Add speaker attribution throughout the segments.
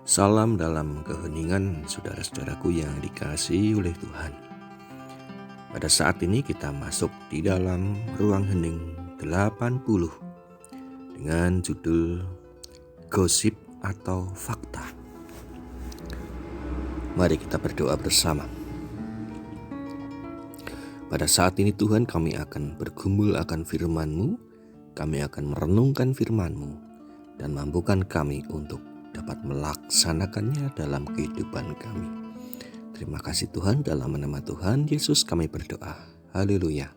Speaker 1: Salam dalam keheningan saudara-saudaraku yang dikasihi oleh Tuhan. Pada saat ini kita masuk di dalam ruang hening 80 dengan judul Gosip atau Fakta. Mari kita berdoa bersama. Pada saat ini Tuhan, kami akan bergumul akan firman-Mu, kami akan merenungkan firman-Mu dan mampukan kami untuk dapat melaksanakannya dalam kehidupan kami. Terima kasih Tuhan, dalam nama Tuhan Yesus kami berdoa. Haleluya.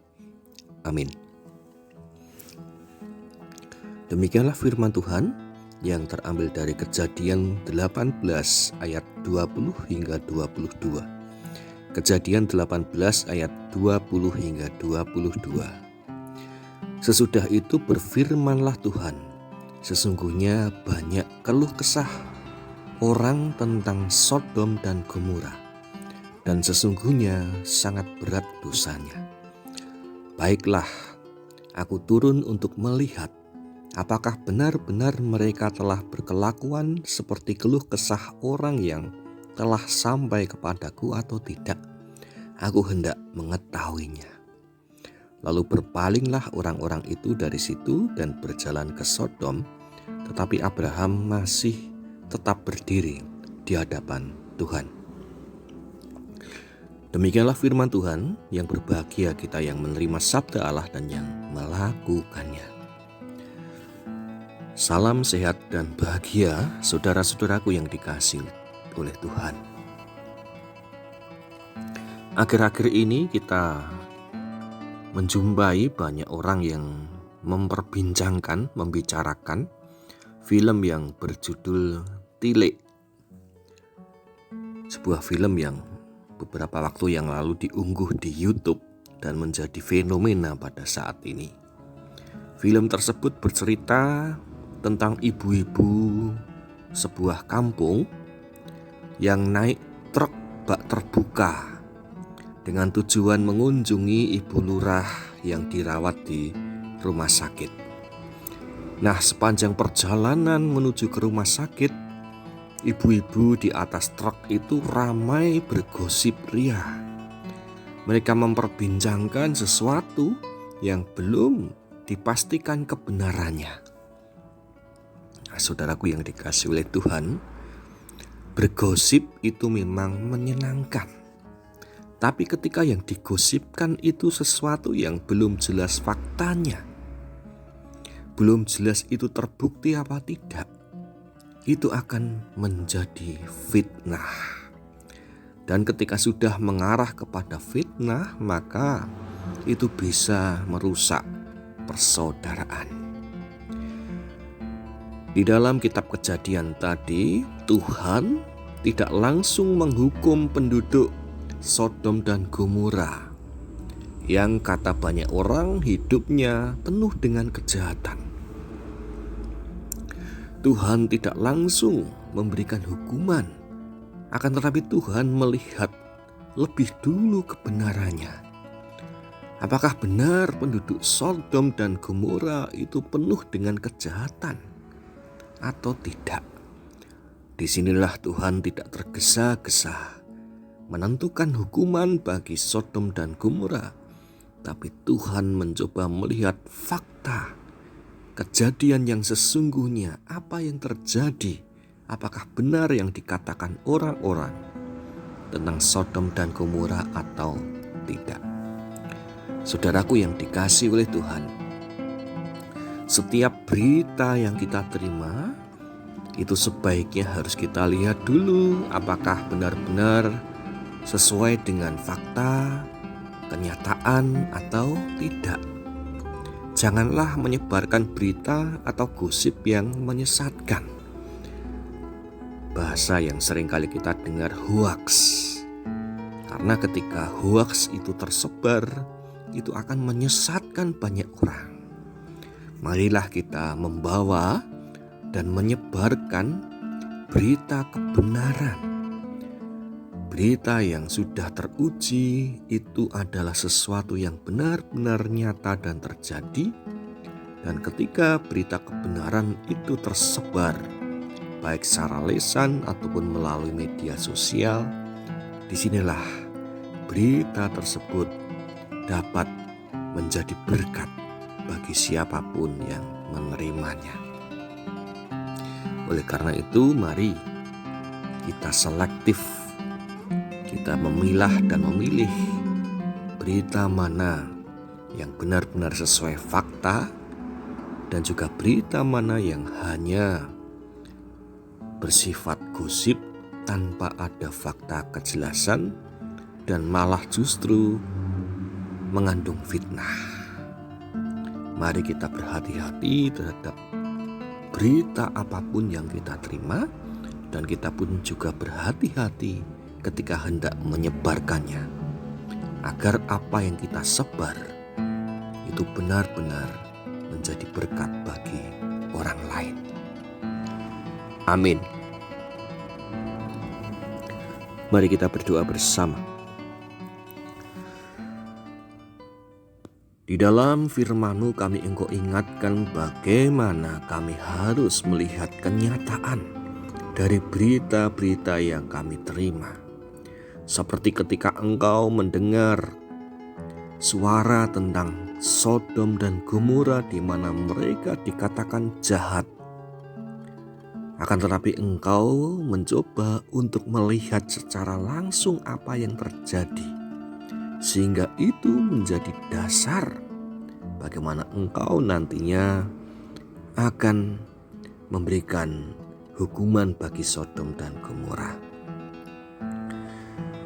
Speaker 1: Amin. Demikianlah firman Tuhan yang terambil dari Kejadian 18 ayat 20 hingga 22. Kejadian 18 ayat 20 hingga 22. Sesudah itu berfirmanlah Tuhan, sesungguhnya banyak keluh kesah orang tentang Sodom dan Gomora, dan sesungguhnya sangat berat dosanya. Baiklah, aku turun untuk melihat apakah benar-benar mereka telah berkelakuan seperti keluh kesah orang yang telah sampai kepadaku atau tidak. Aku hendak mengetahuinya. Lalu berpalinglah orang-orang itu dari situ dan berjalan ke Sodom, tetapi Abraham masih tetap berdiri di hadapan Tuhan. Demikianlah firman Tuhan, yang berbahagia kita yang menerima sabda Allah dan yang melakukannya. Salam sehat dan bahagia saudara-saudaraku yang dikasihi oleh Tuhan. Akhir-akhir ini kita menjumpai banyak orang yang membicarakan film yang berjudul Tilik. Sebuah film yang beberapa waktu yang lalu diunggah di YouTube dan menjadi fenomena pada saat ini. Film tersebut bercerita tentang ibu-ibu sebuah kampung yang naik truk bak terbuka dengan tujuan mengunjungi ibu lurah yang dirawat di rumah sakit. Nah, sepanjang perjalanan menuju ke rumah sakit, ibu-ibu di atas truk itu ramai bergosip ria. Mereka memperbincangkan sesuatu yang belum dipastikan kebenarannya. Nah, saudaraku yang dikasihi oleh Tuhan, bergosip itu memang menyenangkan. Tapi ketika yang digosipkan itu sesuatu yang belum jelas faktanya, belum jelas itu terbukti apa tidak, itu akan menjadi fitnah. Dan ketika sudah mengarah kepada fitnah, maka itu bisa merusak persaudaraan. Di dalam kitab Kejadian tadi, Tuhan tidak langsung menghukum penduduk Sodom dan Gomora yang kata banyak orang hidupnya penuh dengan kejahatan. Tuhan tidak langsung memberikan hukuman, akan tetapi Tuhan melihat lebih dulu kebenarannya. Apakah benar penduduk Sodom dan Gomora itu penuh dengan kejahatan atau tidak? Disinilah Tuhan tidak tergesa-gesa menentukan hukuman bagi Sodom dan Gomora, tapi Tuhan mencoba melihat fakta kejadian yang sesungguhnya, apa yang terjadi, apakah benar yang dikatakan orang-orang tentang Sodom dan Gomora atau tidak. Saudaraku yang dikasihi oleh Tuhan, setiap berita yang kita terima itu sebaiknya harus kita lihat dulu apakah benar-benar sesuai dengan fakta, kenyataan atau tidak. Janganlah menyebarkan berita atau gosip yang menyesatkan. Bahasa yang seringkali kita dengar hoax. Karena ketika hoax itu tersebar, itu akan menyesatkan banyak orang. Marilah kita membawa dan menyebarkan berita kebenaran. Berita yang sudah teruji itu adalah sesuatu yang benar-benar nyata dan terjadi. Dan ketika berita kebenaran itu tersebar, baik secara lisan ataupun melalui media sosial. Disinilah berita tersebut dapat menjadi berkat bagi siapapun yang menerimanya. Oleh karena itu, mari kita selektif, kita memilah dan memilih berita mana yang benar-benar sesuai fakta dan juga berita mana yang hanya bersifat gosip tanpa ada fakta kejelasan dan malah justru mengandung fitnah. Mari kita berhati-hati terhadap berita apapun yang kita terima, dan kita pun juga berhati-hati ketika hendak menyebarkannya, agar apa yang kita sebar itu benar-benar menjadi berkat bagi orang lain. Amin. Mari kita berdoa bersama. Di dalam firman-Mu kami Engkau ingatkan bagaimana kami harus melihat kenyataan dari berita-berita yang kami terima. Seperti ketika Engkau mendengar suara tentang Sodom dan Gomora di mana mereka dikatakan jahat. Akan tetapi Engkau mencoba untuk melihat secara langsung apa yang terjadi. Sehingga itu menjadi dasar bagaimana Engkau nantinya akan memberikan hukuman bagi Sodom dan Gomora.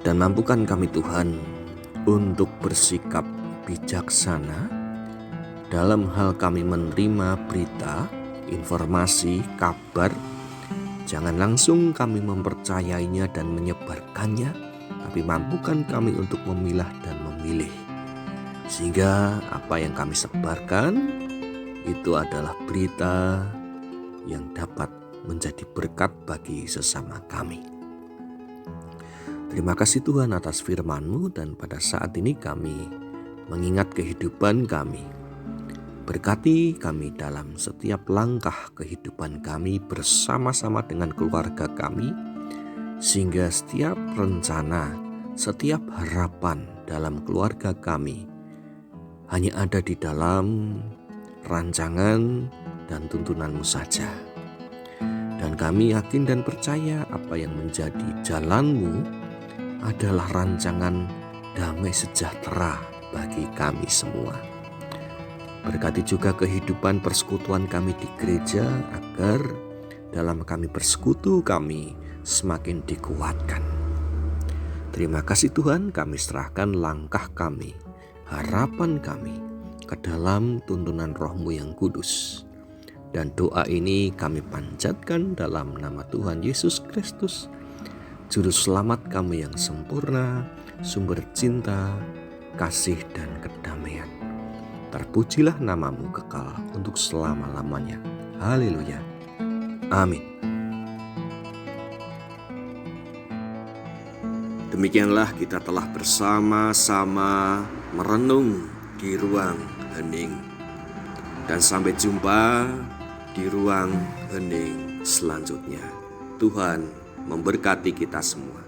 Speaker 1: Dan mampukan kami Tuhan untuk bersikap bijaksana dalam hal kami menerima berita, informasi, kabar. Jangan langsung kami mempercayainya dan menyebarkannya, tapi mampukan kami untuk memilah dan memilih. Sehingga apa yang kami sebarkan itu adalah berita yang dapat menjadi berkat bagi sesama kami. Terima kasih Tuhan atas firman-Mu, dan pada saat ini kami mengingat kehidupan kami. Berkati kami dalam setiap langkah kehidupan kami bersama-sama dengan keluarga kami, sehingga setiap rencana, setiap harapan dalam keluarga kami hanya ada di dalam rancangan dan tuntunan-Mu saja. Dan kami yakin dan percaya apa yang menjadi jalan-Mu adalah rancangan damai sejahtera bagi kami semua. Berkati juga kehidupan persekutuan kami di gereja, agar dalam kami bersekutu kami semakin dikuatkan. Terima kasih Tuhan, kami serahkan langkah kami, harapan kami ke dalam tuntunan Roh-Mu yang kudus. Dan doa ini kami panjatkan dalam nama Tuhan Yesus Kristus, Juru Selamat kami yang sempurna, sumber cinta, kasih dan kedamaian. Terpujilah nama-Mu kekal untuk selama-lamanya. Haleluya. Amin. Demikianlah kita telah bersama-sama merenung di ruang hening. Dan sampai jumpa di ruang hening selanjutnya. Tuhan memberkati kita semua.